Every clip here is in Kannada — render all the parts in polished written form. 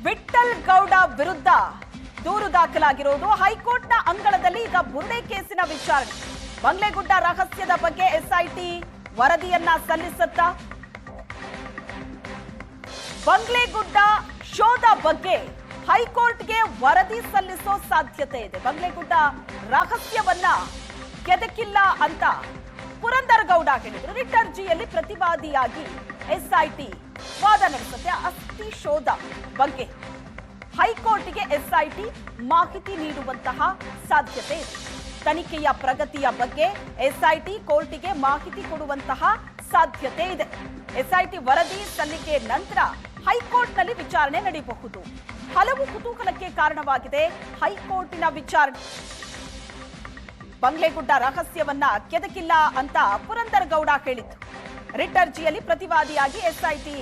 ವಿಠ್ಠಲ್ ಗೌಡ ವಿರುದ್ಧ ದೂರು ದಾಖಲಾಗಿರುವುದು ಹೈಕೋರ್ಟ್ನ ಅಂಗಳದಲ್ಲಿ ಈಗ ಬುರ್ಡೆ ಕೇಸಿನ ವಿಚಾರಣೆ. ಬಂಗ್ಲೆಗುಡ್ಡ ರಹಸ್ಯದ ಬಗ್ಗೆ ಎಸ್ಐಟಿ ವರದಿಯನ್ನ ಸಲ್ಲಿಸುತ್ತಾ ಬಂಗ್ಲೆಗುಡ್ಡ ಶೋಧ ಬಗ್ಗೆ ಹೈಕೋರ್ಟ್ಗೆ ವರದಿ ಸಲ್ಲಿಸೋ ಸಾಧ್ಯತೆ ಇದೆ. ಬಂಗ್ಲೆಗುಡ್ಡ ರಹಸ್ಯವನ್ನ ಕೆದಕಿಲ್ಲ ಅಂತ ಪುರಂದರ್ ಗೌಡ ಹೇಳಿದ್ರು. ರಿಟ್ ಅರ್ಜಿಯಲ್ಲಿ ಪ್ರತಿವಾದಿಯಾಗಿ ಎಸ್ಐಟಿ ವಾದ ನಡೆಸುತ್ತೆ. ಅಸ್ಥಿ ಶೋಧ ಬಗ್ಗೆ ಹೈಕೋರ್ಟ್ಗೆ ಎಸ್ಐಟಿ ಮಾಹಿತಿ ನೀಡುವಂತಹ ಸಾಧ್ಯತೆ ಇದೆ. ತನಿಖೆಯ ಪ್ರಗತಿಯ ಬಗ್ಗೆ ಎಸ್ಐಟಿ ಕೋರ್ಟಿಗೆ ಮಾಹಿತಿ ಕೊಡುವಂತಹ ಸಾಧ್ಯತೆ ಇದೆ. ಎಸ್ಐಟಿ ವರದಿ ಸಲ್ಲಿಕೆ ನಂತರ ಹೈಕೋರ್ಟ್ನಲ್ಲಿ ವಿಚಾರಣೆ ನಡೆಯಬಹುದು. ಹಲವು ಕುತೂಹಲಕ್ಕೆ ಕಾರಣವಾಗಿದೆ ಹೈಕೋರ್ಟಿನ ವಿಚಾರಣೆ. ಬಂಗ್ಲೆಗುಡ್ಡ ರಹಸ್ಯವನ್ನ ಕೆದಕಿಲ್ಲ ಅಂತ ಪುರಂದರ್ ಗೌಡ ಹೇಳಿದ್ದು. ರಿಟ್ ಅರ್ಜಿಯಲ್ಲಿ ಪ್ರತಿವಾದಿಯಾಗಿ ಎಸ್ಐಟಿ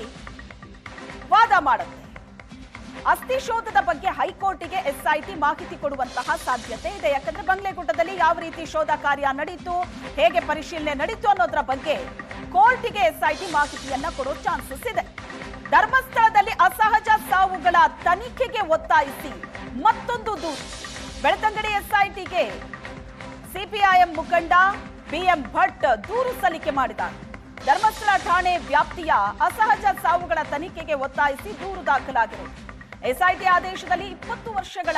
ವಾದ ಮಾಡುತ್ತೆ. ಅಸ್ಥಿ ಶೋಧದ ಬಗ್ಗೆ ಹೈಕೋರ್ಟಿಗೆ ಎಸ್ಐಟಿ ಮಾಹಿತಿ ಕೊಡುವಂತಹ ಸಾಧ್ಯತೆ ಇದೆ. ಯಾಕಂದ್ರೆ ಬಂಗ್ಲೆಗುಡ್ಡದಲ್ಲಿ ಯಾವ ರೀತಿ ಶೋಧ ಕಾರ್ಯ ನಡೀತು, ಹೇಗೆ ಪರಿಶೀಲನೆ ನಡೀತು ಅನ್ನೋದ್ರ ಬಗ್ಗೆ ಕೋರ್ಟಿಗೆ ಎಸ್ಐಟಿ ಮಾಹಿತಿಯನ್ನ ಕೊಡೋ ಚಾನ್ಸಸ್ ಇದೆ. ಧರ್ಮಸ್ಥಳದಲ್ಲಿ ಅಸಹಜ ಸಾವುಗಳ ತನಿಖೆಗೆ ಒತ್ತಾಯಿಸಿ ಮತ್ತೊಂದು ದೂರು. ಬೆಳ್ತಂಗಡಿ ಎಸ್ಐಟಿಗೆ ಸಿಪಿಐಎಂ ಮುಖಂಡ ಬಿಎಂ ಭಟ್ ದೂರು ಸಲ್ಲಿಕೆ ಮಾಡಿದ್ದಾರೆ. ಧರ್ಮಸ್ಥಳ ಠಾಣೆ ವ್ಯಾಪ್ತಿಯ ಅಸಹಜ ಸಾವುಗಳ ತನಿಖೆಗೆ ಒತ್ತಾಯಿಸಿ ದೂರು ದಾಖಲಾಗಿರುವುದು. ಎಸ್ಐಟಿ ಆದೇಶದಲ್ಲಿ 20 ವರ್ಷಗಳ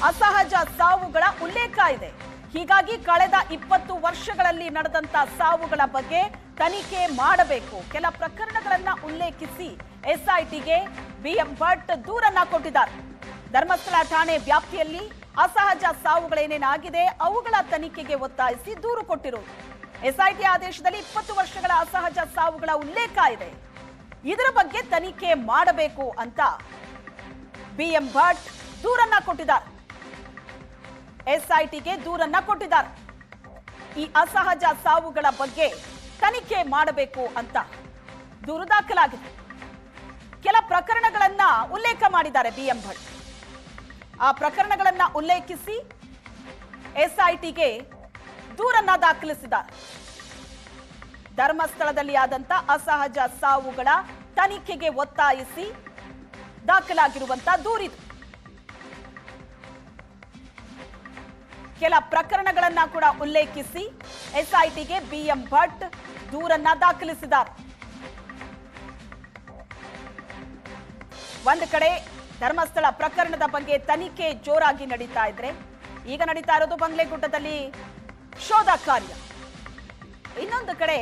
ಅಸಹಜ ಸಾವುಗಳ ಉಲ್ಲೇಖ ಇದೆ. ಹೀಗಾಗಿ ಕಳೆದ 20 ವರ್ಷಗಳಲ್ಲಿ ನಡೆದಂತ ಸಾವುಗಳ ಬಗ್ಗೆ ತನಿಖೆ ಮಾಡಬೇಕು. ಕೆಲ ಪ್ರಕರಣಗಳನ್ನ ಉಲ್ಲೇಖಿಸಿ ಎಸ್ಐಟಿಗೆ ಬಿಎಂ ಭಟ್ ದೂರನ್ನ ಕೊಟ್ಟಿದ್ದಾರೆ. ಧರ್ಮಸ್ಥಳ ಠಾಣೆ ವ್ಯಾಪ್ತಿಯಲ್ಲಿ ಅಸಹಜ ಸಾವುಗಳೇನೇನಾಗಿದೆ ಅವುಗಳ ತನಿಖೆಗೆ ಒತ್ತಾಯಿಸಿ ದೂರು ಕೊಟ್ಟಿರುವುದು. ಎಸ್ಐಟಿ ಆದೇಶದಲ್ಲಿ 20 ವರ್ಷಗಳ ಅಸಹಜ ಸಾವುಗಳ ಉಲ್ಲೇಖ ಇದೆ. ಇದರ ಬಗ್ಗೆ ತನಿಖೆ ಮಾಡಬೇಕು ಅಂತ ಬಿಎಂ ಭಟ್ ದೂರನ್ನ ಕೊಟ್ಟಿದ್ದಾರೆ. ಎಸ್ಐಟಿಗೆ ದೂರನ್ನ ಕೊಟ್ಟಿದ್ದಾರೆ. ಈ ಅಸಹಜ ಸಾವುಗಳ ಬಗ್ಗೆ ತನಿಖೆ ಮಾಡಬೇಕು ಅಂತ ದೂರು ದಾಖಲಾಗಿದೆ. ಕೆಲ ಪ್ರಕರಣಗಳನ್ನ ಉಲ್ಲೇಖ ಮಾಡಿದ್ದಾರೆ ಬಿಎಂ ಭಟ್. ಆ ಪ್ರಕರಣಗಳನ್ನ ಉಲ್ಲೇಖಿಸಿ ಎಸ್ಐಟಿಗೆ ದೂರನ್ನ ದಾಖಲಿಸಿದ್ದಾರೆ. ಧರ್ಮಸ್ಥಳದಲ್ಲಿ ಆದಂತ ಅಸಹಜ ಸಾವುಗಳ ತನಿಖೆಗೆ ಒತ್ತಾಯಿಸಿ ದಾಖಲಾಗಿರುವಂತಹ ದೂರಿದು. ಕೆಲ ಪ್ರಕರಣಗಳನ್ನ ಕೂಡ ಉಲ್ಲೇಖಿಸಿ ಎಸ್ಐಟಿಗೆ ಬಿಎಂ ಭಟ್ ದೂರನ್ನ ದಾಖಲಿಸಿದ್ದಾರೆ. ಒಂದು ಕಡೆ ಧರ್ಮಸ್ಥಳ ಪ್ರಕರಣದ ಬಗ್ಗೆ ತನಿಖೆ ಜೋರಾಗಿ ನಡೀತಾ ಇದ್ರೆ, ಈಗ ನಡೀತಾ ಇರೋದು ಬಂಗ್ಲೆಗುಡ್ಡದಲ್ಲಿ ಶೋಧ ಕಾರ್ಯ. ಇನ್ನೊಂದು ಕಡೆ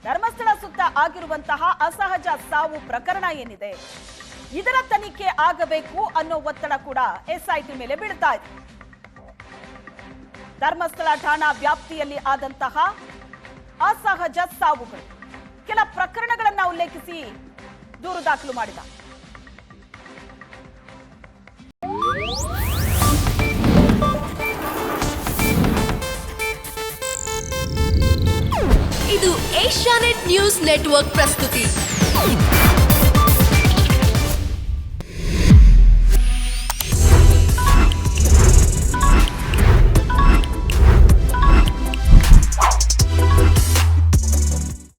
ಧರ್ಮಸ್ಥಳ ಸುತ್ತ ಆಗಿರುವಂತಹ ಅಸಹಜ ಸಾವು ಪ್ರಕರಣ ಏನಿದೆ ಇದರ ತನಿಖೆ ಆಗಬೇಕು ಅನ್ನೋ ಒತ್ತಡ ಕೂಡ ಎಸ್ಐಟಿ ಮೇಲೆ ಬೀಳ್ತಾ ಇದೆ. ಧರ್ಮಸ್ಥಳ ಠಾಣಾ ವ್ಯಾಪ್ತಿಯಲ್ಲಿ ಆದಂತಹ ಅಸಹಜ ಸಾವುಗಳು ಕೆಲ ಪ್ರಕರಣಗಳನ್ನ ಉಲ್ಲೇಖಿಸಿ ದೂರು ದಾಖಲು ಮಾಡಿದ. ಇದು ಏಷ್ಯಾನೆಟ್ ನ್ಯೂಸ್ ನೆಟ್ವರ್ಕ್ ಪ್ರಸ್ತುತಿ.